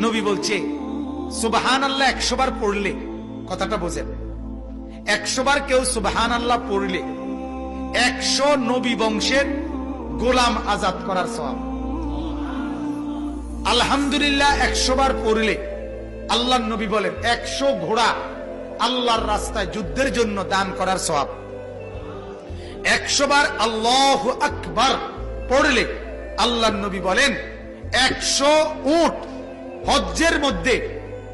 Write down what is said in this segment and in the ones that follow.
নবী বলছে সুবহানাল্লাহ 100 বার পড়লে, কথাটা বোঝেন, 100 বার কেউ সুবহানাল্লাহ পড়লে 100 নবী বংশের গোলাম আজাদ করার সওয়াব। আলহামদুলিল্লাহ 100 বার পড়লে আল্লাহর নবী বলেন 100 ঘোড়া আল্লাহর রাস্তায় যুদ্ধের জন্য দান করার সওয়াব। 100 বার আল্লাহু আকবার পড়লে আল্লাহর নবী বলেন 100 উট হজ্জের মধ্যে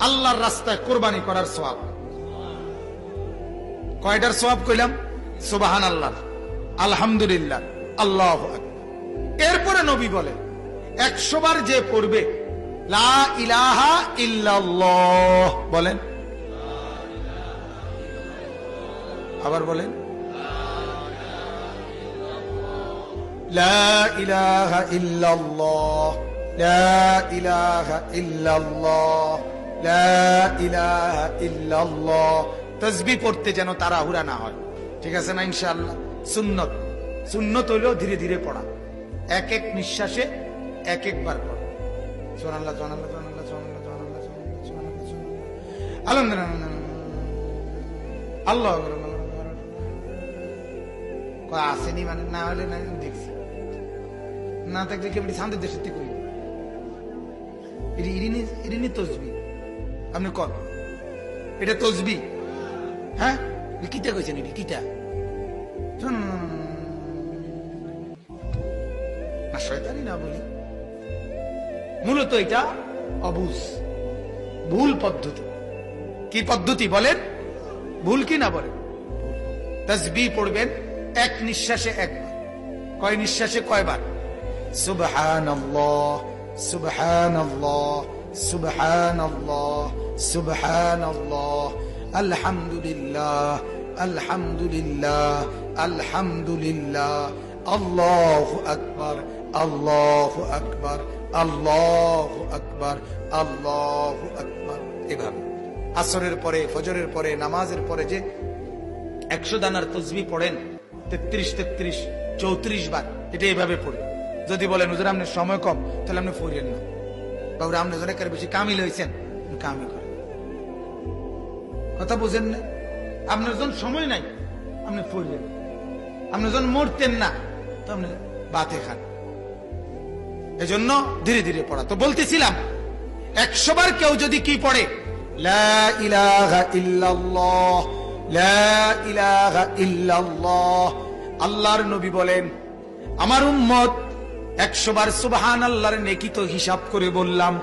আল্লাহর রাস্তায় কোরবানি করার সওয়াব। কয়টার সওয়াব কইলাম? সুবহানাল্লাহ, আলহামদুলিল্লাহ, আল্লাহু আকবার। এরপরে নবী বলেন 100 বার যে পড়বে লা ইলাহা ইল্লাল্লাহ, বলেন, আবার বলেন, লা ইলাহা ইল্লাল্লাহ, লা ইলাহা ইল্লাল্লাহ, লা ইলাহা ইল্লাল্লাহ। তাসবিহ পড়তে যেন তাড়াহুড়া না হয়, ঠিক আছে না? ইনশাআল্লাহ সুন্নত, সুন্নত হইলেও ধীরে ধীরে পড়া, এক এক নিঃশ্বাসে এক একবার পড়া। সুবহানাল্লাহ, সুবহানাল্লাহ, সুবহানাল্লাহ, সুবহানাল্লাহ, সুবহানাল্লাহ, সুবহানাল্লাহ, আলহামদুলিল্লাহ, আল্লাহু আকবার। কয় আসেনি মানে না হলে না দেখছি, না থাকলে কেমনি শান্তির দেশের থেকে করি ইরিনি তসবিহ। আপনি কর এটা তসবিহ? হ্যাঁ, কিটা কইছেন? এটি কিটা? শয়তানি না বলি, মূলত এটা অবুঝ, ভুল পদ্ধতি। কি পদ্ধতি বলেন? ভুল কি না বলেন? তাসবিহ পড়বেন এক নিঃশ্বাসে একবার। কয় নিঃশ্বাসে কয়বার? সুবহানাল্লাহ, সুবহানাল্লাহ, সুবহানাল্লাহ, সুবহানাল্লাহ, আলহামদুলিল্লাহ, আলহামদুলিল্লাহ, আলহামদুলিল্লাহ, আল্লাহু আকবার, আল্লাহু আকবার, আল্লাহু আকবার, আল্লাহু আকবার। এভাবে আসরের পরে, ফজরের পরে, নামাজের পরে যে 100 দানার তাসবিহ পড়েন 33, 33, 34 বার, এটা এইভাবে পড়বেন। যদি বলেন হুজুর আপনার সময় কম, তাহলে আপনি পড়েন না, বাবুরা আপনি জনে বেশি কামিল হয়েছেন, কামিল করেন। কথা বুঝেন না? আপনার যখন সময় নাই আপনি পড়লেন, আপনি যখন মরতেন না তো আপনি বাতে খান। এজন্য ধীরে ধীরে পড়া। তো বলতেছিলাম 100 বার কেউ যদি কি পড়ে, লা ইলাহা ইল্লাল্লাহ, লা ইলাহা ইল্লাল্লাহ, আল্লাহর নবী বলেন আমার উম্মত 100 বার সুবহানাল্লাহর নেকি তো হিসাব করে বললাম